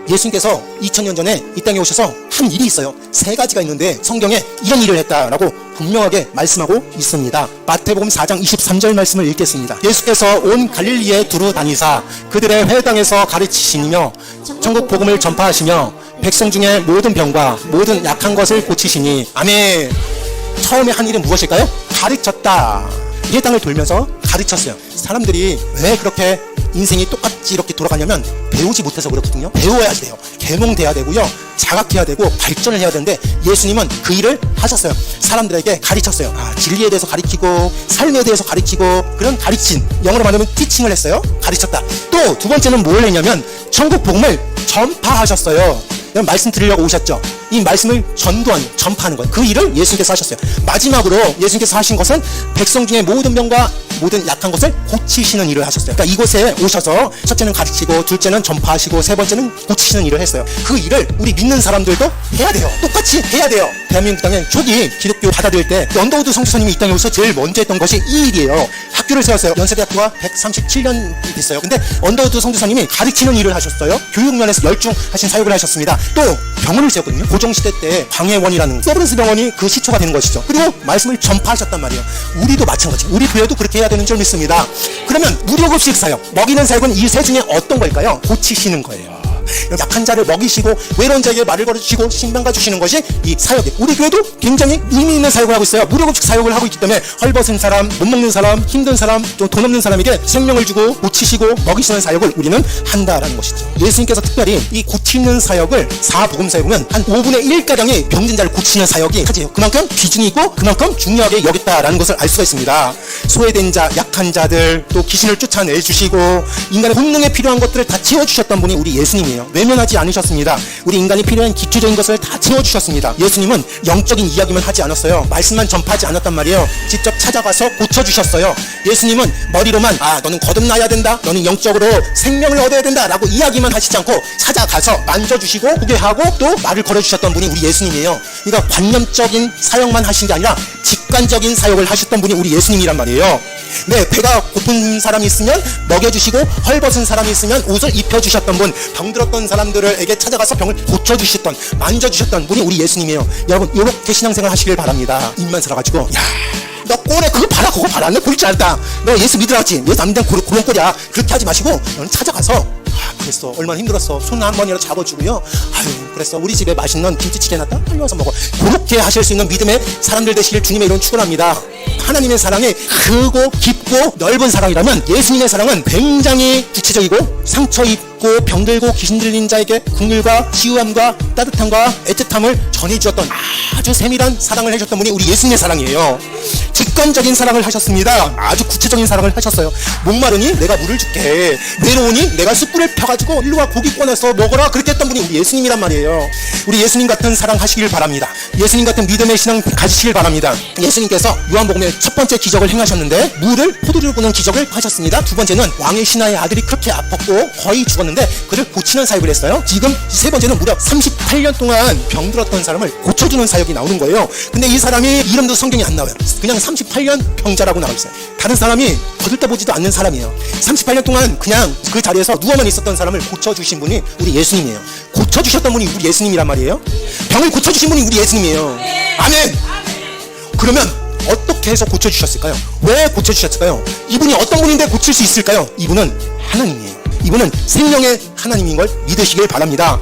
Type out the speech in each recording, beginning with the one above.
예수님께서 2000년 전에 이 땅에 오셔서 한 일이 있어요. 세 가지가 있는데 성경에 이런 일을 했다라고 분명하게 말씀하고 있습니다. 마태복음 4장 23절 말씀을 읽겠습니다. 예수께서 온 갈릴리에 두루 다니사 그들의 회당에서 가르치시며 천국 복음을 전파하시며 백성 중에 모든 병과 모든 약한 것을 고치시니. 아멘. 처음에 한 일은 무엇일까요? 가르쳤다. 이 땅을 돌면서 가르쳤어요. 사람들이 왜 그렇게 인생이 똑같이 이렇게 돌아가냐면 배우지 못해서 그렇거든요. 배워야 돼요. 계몽돼야 되고요. 자각해야 되고 발전을 해야 되는데 예수님은 그 일을 하셨어요. 사람들에게 가르쳤어요. 진리에 대해서 가르치고 삶에 대해서 가르치고 그런 가르친, 영어로 말하면 티칭을 했어요. 가르쳤다. 또 두 번째는 뭘 했냐면 천국 복음을 전파하셨어요. 말씀 드리려고 오셨죠. 이 말씀을 전파하는 거예요. 그 일을 예수님께서 하셨어요. 마지막으로 예수님께서 하신 것은 백성 중에 모든 병과 모든 약한 것을 고치시는 일을 하셨어요. 그러니까 이곳에 오셔서 첫째는 가르치고 둘째는 전파하시고 세 번째는 고치시는 일을 했어요. 그 일을 우리 믿는 사람들도 해야 돼요. 똑같이 해야 돼요. 대한민국 땅에 초기 기독교 받아들일 때 언더우드 선교사님이 이 땅에 오셔서 제일 먼저 했던 것이 이 일이에요. 학교를 세웠어요. 연세대학교가 137년이 됐어요. 근데 언더우드 선교사님이 가르치는 일을 하셨어요. 교육면에서 열중하신 사역을 하셨습니다. 또 병원을 세웠거든요. 고종시대 때 광해원이라는 서브런스 병원이 그 시초가 되는 것이죠. 그리고 말씀을 전파하셨단 말이에요. 우리도 마찬가지. 우리 교회도 그렇게 해야 되는 줄 믿습니다. 그러면 무료급식 사역, 먹이는 사역은 이 세 중에 어떤 걸까요? 고치시는 거예요. 약한 자를 먹이시고 외로운 자에게 말을 걸어주시고 신방가 주시는 것이 이 사역이에요. 우리 교회도 굉장히 의미 있는 사역을 하고 있어요. 무료급식 사역을 하고 있기 때문에 헐벗은 사람, 못 먹는 사람, 힘든 사람, 또 돈 없는 사람에게 생명을 주고 고치시고 먹이시는 사역을 우리는 한다라는 것이죠. 예수님께서 특별히 이 고치는 사역을 사복음서에 보면 한 5분의 1가량의 병든 자를 고치는 사역이 하지요. 그만큼 비중이 있고 그만큼 중요하게 여겼다라는 것을 알 수가 있습니다. 소외된 자, 약한 자들, 또 귀신을 쫓아내주시고 인간의 본능에 필요한 것들을 다 채워주셨던 분이 우리 예수님이에요. 외면하지 않으셨습니다. 우리 인간이 필요한 기초적인 것을 다 채워주셨습니다. 예수님은 영적인 이야기만 하지 않았어요. 말씀만 전파하지 않았단 말이에요. 직접 찾아가서 고쳐주셨어요. 예수님은 머리로만 너는 거듭나야 된다, 너는 영적으로 생명을 얻어야 된다 라고 이야기만 하시지 않고 찾아가서 만져주시고 구개하고 또 말을 걸어주셨던 분이 우리 예수님이에요. 그러니까 관념적인 사역만 하신 게 아니라 직관적인 사역을 하셨던 분이 우리 예수님이란 말이에요. 네, 배가 고픈 사람이 있으면 먹여주시고 헐벗은 사람이 있으면 옷을 입혀주셨던 분, 병들었던 사람들에게 찾아가서 병을 고쳐주셨던, 만져주셨던 분이 우리 예수님이에요. 여러분 이렇게 신앙생활 하시길 바랍니다. 입만 살아가지고 너 꼴에 그거 봐라 그거 봐라 너 그럴 줄 알다, 너 예수 믿으라지, 예수 안 믿으면 그런 꼴이야, 그렇게 하지 마시고 너는 찾아가서 그랬어, 얼마나 힘들었어, 손 한 번이라도 잡아주고요, 그랬어, 우리 집에 맛있는 김치찌개 놨다 빨리 먹어, 그렇게 하실 수 있는 믿음의 사람들 되시길 주님의 이름 축원합니다. 하나님의 사랑이 크고 깊고 넓은 사랑이라면 예수님의 사랑은 굉장히 구체적이고 상처 입고 병들고 귀신 들린 자에게 긍휼과 치유함과 따뜻함과 애틋함을 전해주었던 아주 세밀한 사랑을 해주셨던 분이 우리 예수님의 사랑이에요. 직관적인 사랑을 하셨습니다. 아주 구체적인 사랑을 하셨어요. 목마르니 내가 물을 줄게, 외로우니 내가 숯불을 펴가지고 일로와 고기 꺼내서 먹어라, 그렇게 했던 분이 우리 예수님이란 말이에요. 우리 예수님 같은 사랑 하시길 바랍니다. 예수님 같은 믿음의 신앙 가지시길 바랍니다. 예수님께서 요한복음의 첫 번째 기적을 행하셨는데 물을 포도주로 부는 기적을 하셨습니다. 두 번째는 왕의 신하의 아들이 그렇게 아팠고 거의 죽었는데 그를 고치는 사역을 했어요. 지금 세 번째는 무려 38년 동안 병들었던 사람을 고쳐주는 사역이 나오는 거예요. 근데 이 사람이 이름도 성경에 안 나와요. 그냥 38년 병자라고 나와 있어요. 다른 사람이 거들떠보지도 않는 사람이에요. 38년 동안 그냥 그 자리에서 누워만 있었던 사람을 고쳐주신 분이 우리 예수님이에요. 고쳐주셨던 분이 우리 예수님이란 말이에요. 병을 고쳐주신 분이 우리 예수님이에요. 아멘. 그러면 어떻게 해서 고쳐주셨을까요? 왜 고쳐주셨을까요? 이분이 어떤 분인데 고칠 수 있을까요? 이분은 하나님이에요. 이분은 생명의 하나님인 걸 믿으시길 바랍니다.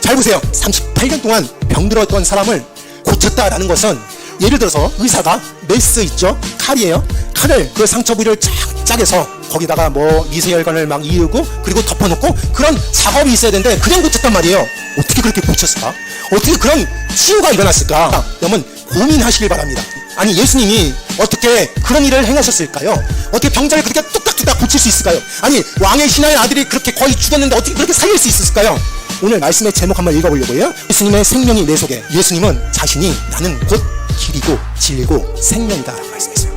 잘 보세요. 38년 동안 병들었던 사람을 고쳤다라는 것은, 예를 들어서 의사가 메스 있죠? 칼이에요. 칼을 그 상처 부위를 쫙 짜게서 거기다가 뭐 미세혈관을 막 이으고 그리고 덮어놓고 그런 작업이 있어야 되는데 그냥 고쳤단 말이에요. 어떻게 그렇게 고쳤을까? 어떻게 그런 치유가 일어났을까? 여러분 고민하시길 바랍니다. 아니 예수님이 어떻게 그런 일을 행하셨을까요? 어떻게 병자를 그렇게 뚝딱뚝딱 고칠 수 있을까요? 아니 왕의 신하의 아들이 그렇게 거의 죽었는데 어떻게 그렇게 살릴 수 있었을까요? 오늘 말씀의 제목 한번 읽어보려고 해요. 예수님의 생명이 내 속에. 예수님은 자신이 나는 곧 길이고 진리고 생명이다 라고 말씀했어요.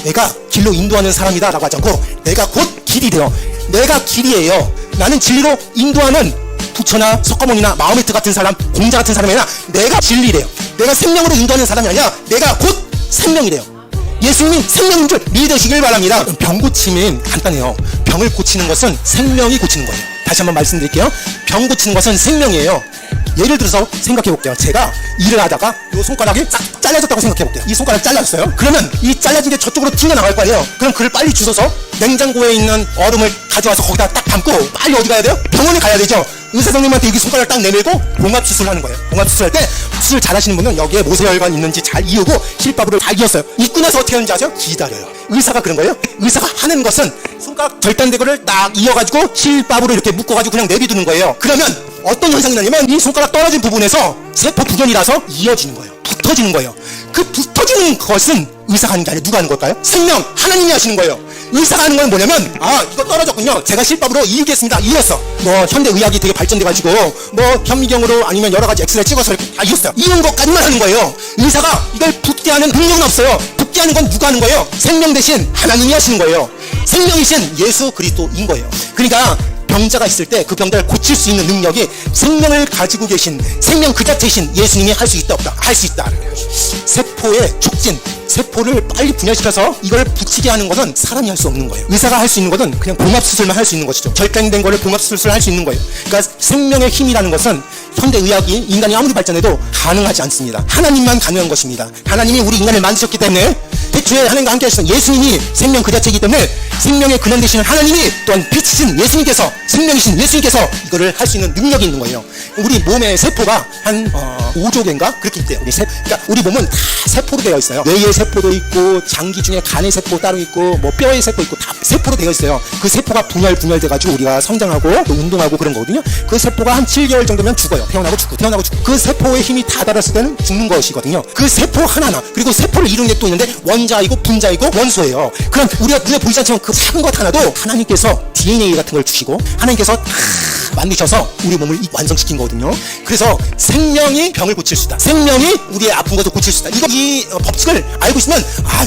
내가 길로 인도하는 사람이다 라고 하지 않고 내가 곧 길이 되어, 내가 길이에요. 나는 진리로 인도하는 부처나 석가모니나 마호메트 같은 사람, 공자 같은 사람이 아니라 내가 진리래요. 내가 생명으로 인도하는 사람이 아니라 내가 곧 생명이래요. 예수님이 생명인 줄 믿으시길 바랍니다. 병 고침은 간단해요. 병을 고치는 것은 생명이 고치는 거예요. 다시 한번 말씀드릴게요. 병 고치는 것은 생명이에요. 예를 들어서 생각해 볼게요. 제가 일을 하다가 이 손가락이 싹 잘라졌다고 생각해 볼게요. 이 손가락 잘랐어요. 그러면 이 잘라진 게 저쪽으로 튕겨나갈 거예요. 그럼 그를 빨리 주워서 냉장고에 있는 얼음을 가져와서 거기다 딱 담고 빨리 어디 가야 돼요? 병원에 가야 되죠. 의사 선생님한테 여기 손가락 딱 내밀고 봉합수술하는 거예요. 봉합수술할 때 수술 잘하시는 분은 여기에 모세혈관 있는지 잘 이으고 실밥으로 잘 이었어요. 이고 나서 어떻게 하는지 아세요? 기다려요. 의사가 그런 거예요. 의사가 하는 것은 손가락 절단대고를 딱 이어가지고 실밥으로 이렇게 묶어가지고 그냥 내비두는 거예요. 그러면 어떤 현상이 나냐면 이 손가락 떨어진 부분에서 세포 부전이라서 이어지는 거예요. 붙어지는 거예요. 그 붙어지는 것은 의사가 하는 게 아니라 누가 하는 걸까요? 생명 하나님이 하시는 거예요. 의사가 하는 건 뭐냐면 이거 떨어졌군요. 제가 실밥으로 이으겠습니다. 이었어. 뭐 현대의학이 되게 발전돼가지고 뭐 현미경으로 아니면 여러 가지 엑스레이 찍어서 이렇게 다 이었어요. 이은 것까지만 하는 거예요. 의사가 이걸 붙게 하는 능력은 없어요. 붙게 하는 건 누가 하는 거예요? 생명 대신 하나님이 하시는 거예요. 생명이신 예수 그리스도인 거예요. 그러니까 병자가 있을 때 그 병자를 고칠 수 있는 능력이 생명을 가지고 계신 생명 그 자체이신 예수님이 할 수 있다 없다? 할 수 있다. 세포의 촉진, 세포를 빨리 분열시켜서 이걸 붙이게 하는 것은 사람이 할 수 없는 거예요. 의사가 할 수 있는 것은 그냥 봉합수술만 할 수 있는 것이죠. 절단된 거를 봉합수술을 할 수 있는 거예요. 그러니까 생명의 힘이라는 것은 현대의학이 인간이 아무리 발전해도 가능하지 않습니다. 하나님만 가능한 것입니다. 하나님이 우리 인간을 만드셨기 때문에 태초에 하나님과 함께 하시던 예수님이 생명 그 자체이기 때문에 생명의 근원 되시는 하나님이 또한 빛이신 예수님께서 생명이신 예수님께서 이거를 할 수 있는 능력이 있는 거예요. 우리 몸의 세포가 한 5조 개인가 그렇게 있대요. 그러니까 우리 몸은 다 세포로 되어 있어요. 뇌의 세포도 있고 장기 중에 간의 세포 따로 있고 뭐 뼈의 세포 있고 다 세포로 되어 있어요. 그 세포가 분열돼가지고 우리가 성장하고 또 운동하고 그런 거거든요. 그 세포가 한 7개월 정도면 죽어요. 태어나고 죽고 그 세포의 힘이 다 달았을 때는 죽는 것이거든요. 그 세포 하나하나 그리고 세포를 이루는 게 또 있는데 원자이고 분자이고 원소예요. 그럼 우리가 눈에 보이지 않지만 그 작은 것 하나도 하나님께서 DNA 같은 걸 주시고 하나님께서 다 만드셔서 우리 몸을 완성시킨 거거든요. 그래서 생명이 병을 고칠 수 있다. 생명이 우리의 아픈 것을 고칠 수 있다. 이 법칙을 알고 있으면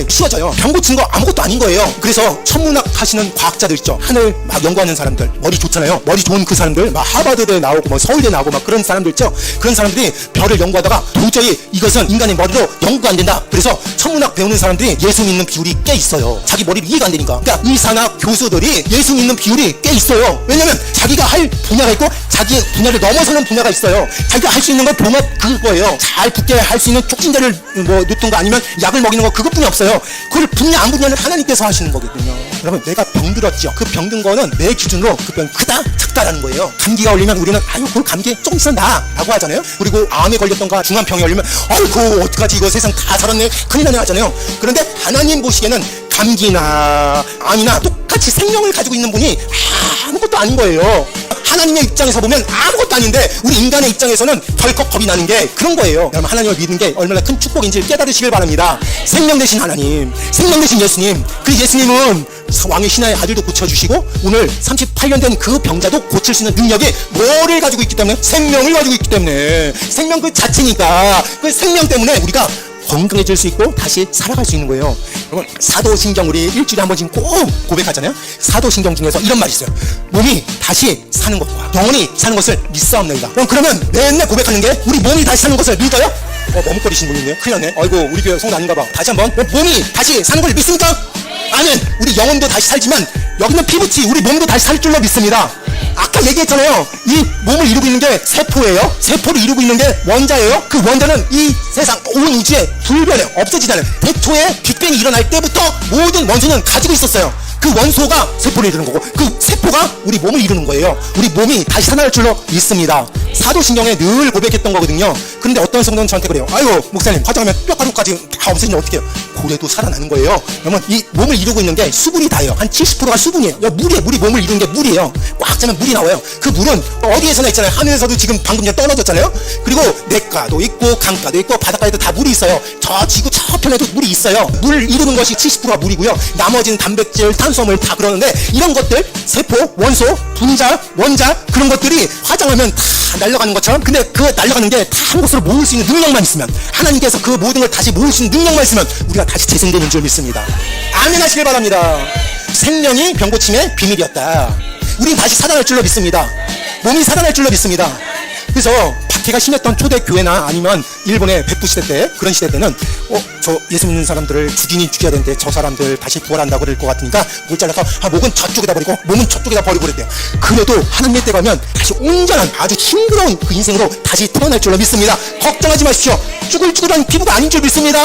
쉬워져요. 병 고치는 거 아무것도 아닌 거예요. 그래서 천문학 하시는 과학자들 있죠. 하늘 막 연구하는 사람들 머리 좋잖아요. 머리 좋은 그 사람들 막 하버드대 나오고 뭐 서울대 나오고 막 그런 사람들 있죠. 그런 사람들이 별을 연구하다가 도저히 이것은 인간의 머리로 연구가 안 된다. 그래서 천문학 배우는 사람들이 예수 믿는 비율이 꽤 있어요. 자기 머리로 이해가 안 되니까. 그러니까 의사나 교수들이 예수 믿는 비율이 꽤 있어요. 왜냐면 자기가 할 분야가 있고 자기 분야를 넘어서는 분야가 있어요. 자기가 할 수 있는 건 봉합 그거예요. 잘 붙게 할 수 있는 촉진제를 뭐 놓던 거 아니면 약을 먹이는 거 그것뿐이 없어요. 그걸 붙냐 안 붙냐는 하나님께서 하시는 거거든요. 여러분 내가 병들었죠. 그 병든 거는 내 기준으로 그 병 크다 작다라는 거예요. 감기가 걸리면 우리는 그 감기 조금 있으면 나 라고 하잖아요. 그리고 암에 걸렸던가 중환병에 걸리면 아이고 어떡하지 이거 세상 다 살았네 큰일 나네 하잖아요. 그런데 하나님 보시기에는 감기나 암이나 똑같이 생명을 가지고 있는 분이 아무것도 아닌 거예요. 하나님의 입장에서 보면 아무것도 아닌데 우리 인간의 입장에서는 덜컥 겁이 나는 게 그런 거예요. 여러분 하나님을 믿는 게 얼마나 큰 축복인지를 깨달으시길 바랍니다. 생명 되신 하나님, 생명 되신 예수님, 그 예수님은 왕의 신하의 아들도 고쳐주시고 오늘 38년 된 그 병자도 고칠 수 있는 능력이 뭐를 가지고 있기 때문에 생명을 가지고 있기 때문에 생명 그 자체니까 그 생명 때문에 우리가 건강해질 수 있고 다시 살아갈 수 있는 거예요. 여러분 사도신경 우리 일주일에 한 번씩 꼭 고백하잖아요. 사도신경 중에서 이런 말이 있어요. 몸이 다시 사는 것과 영혼이 사는 것을 믿사옵나이다. 그러면 맨날 고백하는 게 우리 몸이 다시 사는 것을 믿어요? 머뭇거리신 분이 있네요. 큰일 났네. 아이고 우리 교회 성도 아닌가 봐. 다시 한번 몸이 다시 사는 걸 믿습니까? 아멘. 우리 영혼도 다시 살지만 여기 있는 피부치 우리 몸도 다시 살 줄로 믿습니다. 아까 얘기했잖아요. 이 몸을 이루고 있는 게 세포예요. 세포를 이루고 있는 게 원자예요. 그 원자는 이 세상 온 우주에 불변해 없어지잖아요. 태초에 빅뱅이 일어날 때부터 모든 원소는 가지고 있었어요. 그 원소가 세포를 이루는 거고 그 세포가 우리 몸을 이루는 거예요. 우리 몸이 다시 살아날 줄로 믿습니다. 사도신경에 늘 고백했던 거거든요. 그런데 어떤 성도는 저한테 그래요. 아이고 목사님 화장하면 뼈가루까지 다 없어지면 어떡해요? 고래도 살아나는 거예요. 여러분 이 몸을 이루고 있는 게 수분이 다예요. 한 70%가 수분이에요. 물이에요. 물이 몸을 이루는 게 물이에요. 꽉 차면 물이 나와요. 그 물은 어디에서나 있잖아요. 하늘에서도 지금 방금 전에 떨어졌잖아요. 그리고 냇가도 있고 강가도 있고 바닷가에도 다 물이 있어요. 저 지구 저편에도 물이 있어요. 물 이루는 것이 70%가 물이고요. 나머지는 단백질, 탄수화물 다 그러는데 이런 것들 세포, 원소, 분자, 원자 그런 것들이 화장하면 다 날아가는 것처럼 근데 그 날아가는 게 다 한 곳으로 모을 수 있는 능력만 있으면 하나님께서 그 모든 걸 다시 모을 수 있는 능력만 있으면 우리가 다시 재생되는 줄 믿습니다. 아멘 하시길 바랍니다. 생명이 병고침의 비밀이었다. 우린 다시 살아날 줄로 믿습니다. 몸이 살아날 줄로 믿습니다. 그래서 박해가 심했던 초대 교회나 아니면 일본의 백부 시대 때, 그런 시대 때는 저 예수 믿는 사람들을 죽이니 죽여야 되는데 저 사람들 다시 부활한다고 그럴 것 같으니까 물 잘라서 목은 저쪽에다 버리고 몸은 저쪽에다 버리고 그랬대요. 그래도 하나님의 때 가면 다시 온전한 아주 싱그러운 그 인생으로 다시 태어날 줄로 믿습니다. 걱정하지 마십시오. 쭈글쭈글한 피부가 아닌 줄 믿습니다.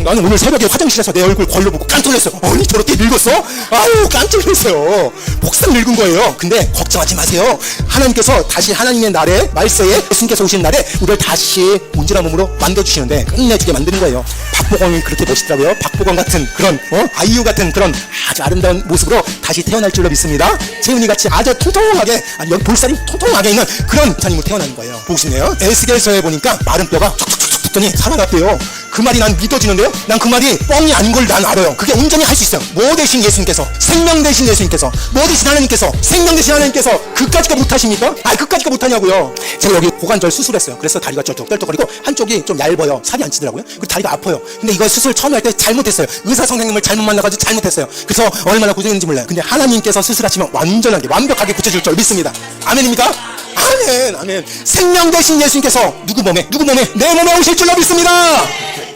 나는 오늘 새벽에 화장실에서 내 얼굴 걸러 보고 깜짝 놀랐어요. 아니 저렇게 늙었어? 아유 깜짝 놀랐어요. 복상 늙은 거예요. 근데 걱정하지 마세요. 하나님께서 다시 하나님의 날에 말세에 예수님께서 오신 날에 우리를 다시 온전한 몸으로 만들어주시는데 끝내주게 만드는 거예요. 박보검이 그렇게 멋있더라고요. 박보검 같은 그런 아이유 같은 그런 아주 아름다운 모습으로 다시 태어날 줄로 믿습니다. 재훈이 같이 아주 통통하게 아니 여기 볼살이 통통하게 있는 그런 목사님으로 태어나는 거예요. 보고 싶네요. 에스겔서에 보니까 마른 뼈가 툭툭툭툭 붙더니 살아났대요. 그 말이 난 믿어지는데요. 난 그 말이 뻥이 아닌 걸 난 알아요. 그게 온전히 할 수 있어요. 뭐 대신 예수님께서, 생명 대신 예수님께서, 뭐 대신 하나님께서, 생명 대신 하나님께서 그까짓거 못하십니까? 그까짓거 못하냐고요. 제가 여기 고관절 수술했어요. 그래서 다리가 쩔뚝쩔뚝거리고 한쪽이 좀 얇아요. 살이 안 찌더라고요. 그리고 다리가 아파요. 근데 이거 수술 처음에 할 때 잘못했어요. 의사 선생님을 잘못 만나가지고 잘못했어요. 그래서 얼마나 고생했는지 몰라요. 근데 하나님께서 수술하시면 완전하게 완벽하게 고쳐줄 줄 믿습니다. 아멘입니까? 아멘, 아멘. 생명 대신 예수님께서 누구 몸에 내 몸에 오실 줄로 믿습니다.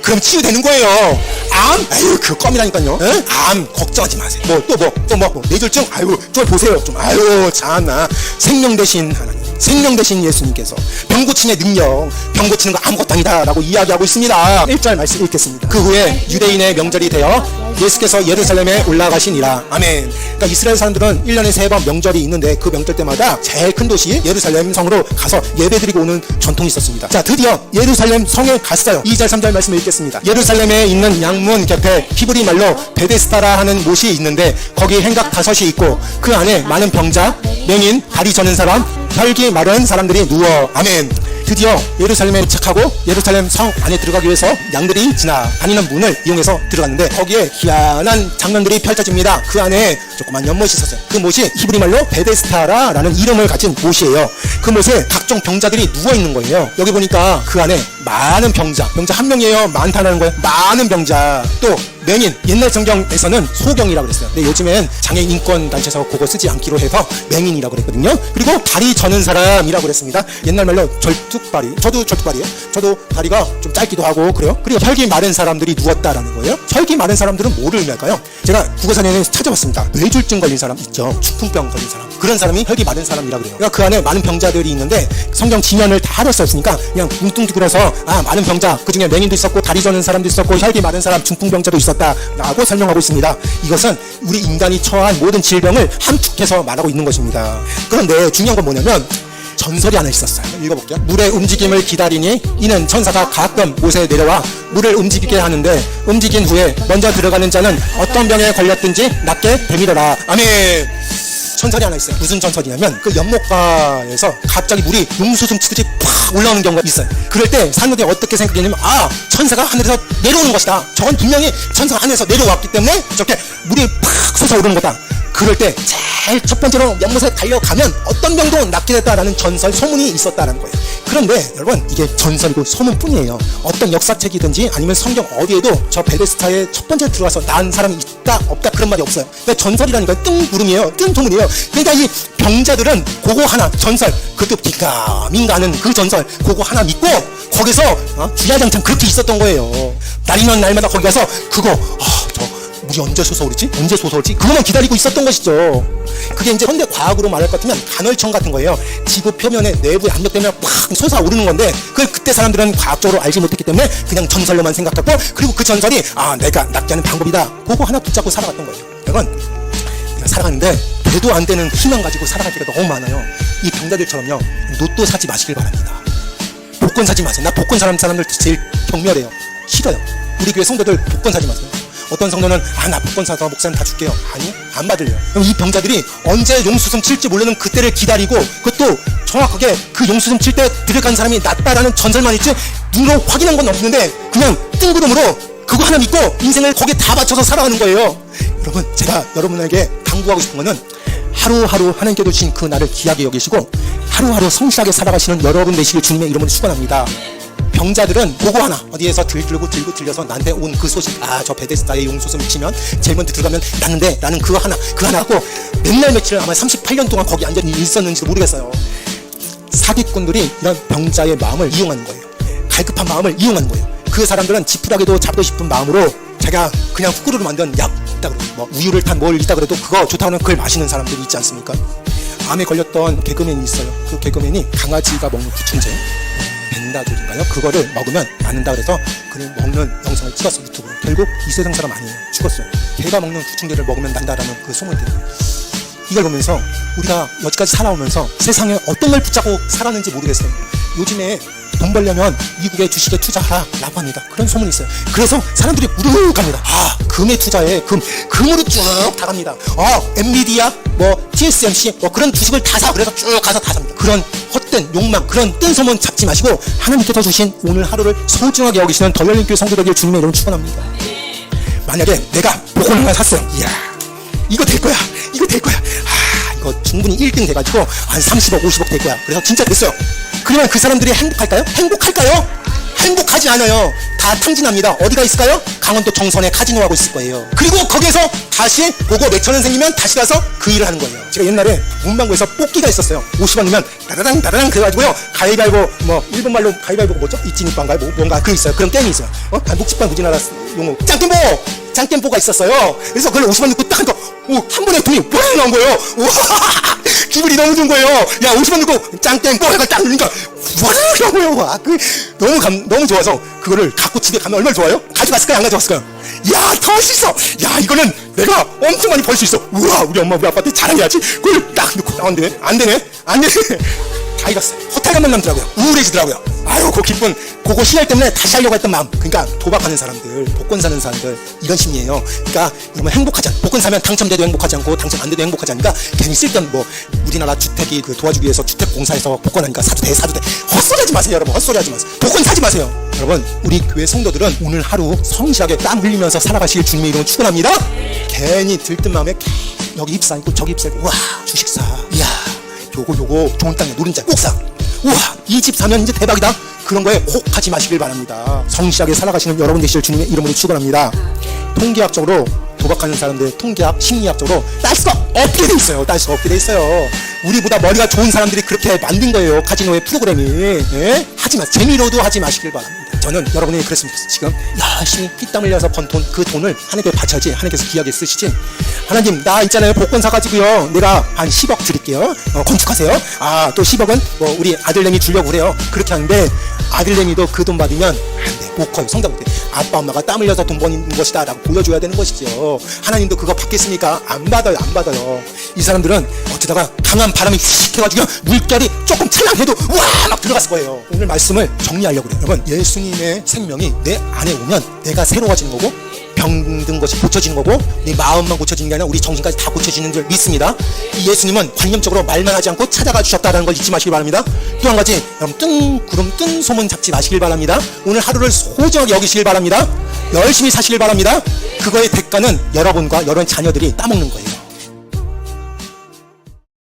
그럼 치유되는 거예요. 암? 아유 그 껌이라니까요. 에? 암 걱정하지 마세요. 또 뇌졸중? 아유 좀 보세요. 좀 아유 참나. 생명 대신 하나님, 생명 대신 예수님께서 병 고치는 능력, 병 고치는 거 아무것도 아니다 라고 이야기하고 있습니다. 1절 말씀 읽겠습니다. 그 후에 유대인의 명절이 되어 예수께서 예루살렘에 올라가시니라. 아멘. 그러니까 이스라엘 사람들은 1년에 3번 명절이 있는데 그 명절 때마다 제일 큰 도시 예루살렘 성으로 가서 예배드리고 오는 전통이 있었습니다. 자 드디어 예루살렘 성에 갔어요. 2절 3절 말씀을 읽겠습니다. 예루살렘에 있는 양문 곁에 히브리 말로 베데스다라 하는 못이 있는데 거기 행각 5이 있고 그 안에 많은 병자, 맹인, 다리 저는 사람, 혈기 마른 사람들이 누워. 아멘. 드디어 예루살렘에 도착하고 예루살렘 성 안에 들어가기 위해서 양들이 지나다니는 문을 이용해서 들어갔는데 거기에 희한한 장면들이 펼쳐집니다. 그 안에 조그만 연못이 있었어요. 그 못이 히브리 말로 베데스다라는 이름을 가진 못이에요. 그 못에 각종 병자들이 누워있는 거예요. 여기 보니까 그 안에 많은 병자 한 명이에요. 많다는 거예요. 많은 병자. 또 맹인, 옛날 성경에서는 소경이라고 그랬어요. 근데 요즘엔 장애인 인권 단체에서 그거 쓰지 않기로 해서 맹인이라고 그랬거든요. 그리고 다리 저는 사람이라고 그랬습니다. 옛날 말로 절뚝다리. 저도 절뚝다리예요. 저도 다리가 좀 짧기도 하고 그래요. 그리고 혈기 마른 사람들이 누웠다라는 거예요. 혈기 마른 사람들은 뭐를 의미할까요? 제가 국어사전에 찾아봤습니다. 뇌졸중 걸린 사람 있죠. 중풍병 걸린 사람. 그런 사람이 혈기 마른 사람이라고 그래요. 그러니까 그 안에 많은 병자들이 있는데 성경 지면을 다 할 수 없으니까 그냥 뭉뚱그려서 많은 병자, 그 중에 맹인도 있었고 다리 저는 사람도 있었고 혈기 마른 사람, 중풍병자도 있었다라고 설명하고 있습니다. 이것은 우리 인간이 처한 모든 질병을 함축해서 말하고 있는 것입니다. 그런데 중요한 건 뭐냐면 전설이 하나 있었어요. 읽어볼게요. 물의 움직임을 기다리니 이는 천사가 가끔 못에 내려와 물을 움직이게 하는데 움직인 후에 먼저 들어가는 자는 어떤 병에 걸렸든지 낫게 되밀어라. 아멘. 전설이 하나 있어요. 무슨 전설이냐면 그 연못가에서 갑자기 물이 용수숨 치듯이 팍 올라오는 경우가 있어요. 그럴 때 사람들이 어떻게 생각했냐면 천사가 하늘에서 내려오는 것이다. 저건 분명히 천사가 하늘에서 내려왔기 때문에 저렇게 물이 팍 솟아오르는 거다. 그럴 때 제일 첫 번째로 연못에 달려가면 어떤 병도 낫게 됐다라는 전설, 소문이 있었다는 거예요. 그런데 여러분 이게 전설이고 소문뿐이에요. 어떤 역사책이든지 아니면 성경 어디에도 저 베데스다에 첫 번째 들어가서 난 사람이 있다 없다 그런 말이 없어요. 그러니까 전설이라니까 뜬구름이에요. 뜬 소문이에요. 그러니까 이 병자들은 그거 하나 전설, 그것도 기가민가하는 그 전설 그거 하나 믿고 거기서 주야장창 그렇게 있었던 거예요. 날이면 날마다 거기 가서 그거 물이 언제 솟아오르지? 언제 솟아오르지? 그거만 기다리고 있었던 것이죠. 그게 이제 현대 과학으로 말할 것 같으면 간헐청 같은 거예요. 지구 표면에 내부의 압력 때문에 팍 솟아오르는 건데 그걸 그때 사람들은 과학적으로 알지 못했기 때문에 그냥 전설로만 생각했고 그리고 그 전설이 내가 낫게 하는 방법이다. 그거 하나 붙잡고 살아갔던 거예요. 여러분 내가 살아가는데 되도 안 되는 희망 가지고 살아갈 때가 너무 많아요. 이 병자들처럼요. 로또 사지 마시길 바랍니다. 복권 사지 마세요. 나 복권 사는 사람들 제일 경멸해요. 싫어요. 우리 교회 성도들 복권 사지 마세요. 어떤 성도는 나 복권 사서 목사님 다 줄게요. 아니 안 받을래요. 이 병자들이 언제 용수숨 칠지 모르는 그때를 기다리고 그것도 정확하게 그 용수숨 칠 때 들어간 사람이 낫다라는 전설만 있지 눈으로 확인한 건 없는데 그냥 뜬구름으로 그거 하나 믿고 인생을 거기에 다 바쳐서 살아가는 거예요. 여러분 제가 여러분에게 당부하고 싶은 거는 하루하루 하나님께서 주신 그 날을 귀하게 여기시고 하루하루 성실하게 살아가시는 여러분 되시길 주님의 이름으로 축원합니다. 병자들은 그거 하나 어디에서 들고 들려서 나한테 온 그 소식 저 베데스다의 용수숨 치면 제일 먼저 들어가면 낫는데 나는 그거 하나 하고 맨날 며칠 아마 38년 동안 거기 앉아 있었는지도 모르겠어요. 사기꾼들이 이런 병자의 마음을 이용하는 거예요. 갈급한 마음을 이용하는 거예요. 그 사람들은 지푸라기도 잡고 싶은 마음으로 자기가 그냥 훅구르로 만든 약 있다 그러고 뭐 우유를 탄 뭘 있다 그래도 그거 좋다고 하면 그걸 마시는 사람들이 있지 않습니까? 암에 걸렸던 개그맨이 있어요. 그 개그맨이 강아지가 먹는 구충제 벤다졸인가요? 그거를 먹으면 낫는다 그래서 그를 먹는 영상을 찍었어요, 유튜브로. 결국 이 세상 사람 아니에요. 죽었어요. 개가 먹는 구충제를 먹으면 난다라는 그 소문들이. 이걸 보면서 우리가 여기까지 살아오면서 세상에 어떤 걸 붙잡고 살았는지 모르겠어요. 요즘에 돈 벌려면 미국의 주식에 투자하라고 합니다. 그런 소문이 있어요. 그래서 사람들이 무르르 갑니다. 금에 투자해. 금으로 쭉 다 갑니다. 엔비디아, TSMC, 그런 주식을 다 사. 그래서 쭉 가서 다 삽니다. 그런 헛된 욕망, 그런 뜬 소문 잡지 마시고 하나님께서 주신 오늘 하루를 소중하게 여기시는 더 열린 교회 성도되길 주님의 이름으로 축원합니다. 만약에 내가 복권 하나 샀어요. 이야, 이거 될 거야. 이거 될 거야. 이거 충분히 1등 돼가지고 한 30억, 50억 될 거야. 그래서 진짜 됐어요. 그러면 그 사람들이 행복할까요? 행복할까요? 행복하지 않아요. 다 탕진합니다. 어디가 있을까요? 강원도 정선에 카지노하고 있을 거예요. 그리고 거기에서 다시 보고 몇천 원 생기면 다시 가서 그 일을 하는 거예요. 제가 옛날에 문방구에서 뽑기가 있었어요. 50원이면 따라랑 따라랑 그래가지고요. 가위바위보, 일본 말로 가위바위보가 뭐죠? 이찌니빠인가요? 뭔가 그 있어요. 그런 게임이 있어요. 묵직반 우리나라 용어 짱겜보가 있었어요. 그래서 그걸 50원 넣고 딱 한 번에 돈이 뻥 나온 거예요. 우와, 기분이 너무 좋은 거예요. 야, 50원 넣고 짱겜보 해가 딱 누르니까 와르르 나온 거예요. 너무 좋아서 그거를 갖고 집에 가면 얼마나 좋아요? 가져갔을까요? 안 가져갔을까요? 야, 더 멋있어. 야, 이거는 내가 엄청 많이 벌 수 있어. 우와, 우리 엄마 우리 아빠한테 자랑해야지. 그걸 딱 넣고 안 되네. 다 익었어요. 호텔 가면 남더라고요. 우울해지더라고요. 아유, 그 기쁜 그거 희열 때문에 다시 하려고 했던 마음. 그러니까 도박하는 사람들, 복권 사는 사람들 이런 심리예요. 그러니까 이러면 행복하지 않아. 복권 사면 당첨돼도 행복하지 않고 당첨 안 돼도 행복하지 않으니까 괜히 쓸데없는 우리나라 주택이 도와주기 위해서 주택공사에서 복권하니까 사도 돼. 헛소리 하지 마세요, 여러분. 헛소리 하지 마세요. 복권 사지 마세요. 여러분, 우리 교회 성도들은 오늘 하루 성실하게 땀 흘리면서 살아가실 주님의 이름을 축원합니다. 괜히 들뜬 마음에 여기 입사 있고 저기 입사 있고, 와, 주식사, 이야, 요거 좋은 땅에 노른자 꼭 사. 우와, 이 집 사면 이제 대박이다. 그런 거에 혹하지 마시길 바랍니다. 성실하게 살아가시는 여러분 되실 주님의 이름으로 축원합니다. 통계학적으로 도박하는 사람들, 통계학, 심리학적으로 딸 수가 없게 돼 있어요. 딸 수가 없게 돼 있어요. 우리보다 머리가 좋은 사람들이 그렇게 만든 거예요. 카지노의 프로그램이. 예? 재미로도 하지 마시길 바랍니다. 저는 여러분이 그랬으면 좋겠어요. 지금 열심히 피땀 흘려서 번 돈, 그 돈을 하나님께 바쳐야지. 하나님께서 귀하게 쓰시지. 하나님, 나 있잖아요. 복권 사가지고요. 내가 한 10억 드릴게요. 건축하세요. 또 10억은 우리 아들내미 주려고 그래요. 그렇게 하는데 아들내미도 그 돈 받으면 안 돼. 못 커요. 성장 못해. 아빠 엄마가 땀 흘려서 돈 버는 것이다 라고 보여줘야 되는 것이죠. 하나님도 그거 받겠습니까? 안 받아요. 이 사람들은 어쩌다가 강한 바람이 휙 해가지고 물결이 조금 찰랑해도 와 막 들어갔을 거예요. 오늘 말씀을 정리하려고 그래요. 여러분, 예수님의 생명이 내 안에 오면 내가 새로워지는 거고 병든 것이 고쳐지는 거고 내 마음만 고쳐지는 게 아니라 우리 정신까지 다 고쳐지는 줄 믿습니다. 이 예수님은 관념적으로 말만 하지 않고 찾아가 주셨다는 걸 잊지 마시길 바랍니다. 또 한 가지, 여러분 뜬 소문 잡지 마시길 바랍니다. 오늘 하루를 소중하게 여기시길 바랍니다. 열심히 사시길 바랍니다. 그거의 대가는 여러분과 여러분 자녀들이 따먹는 거예요.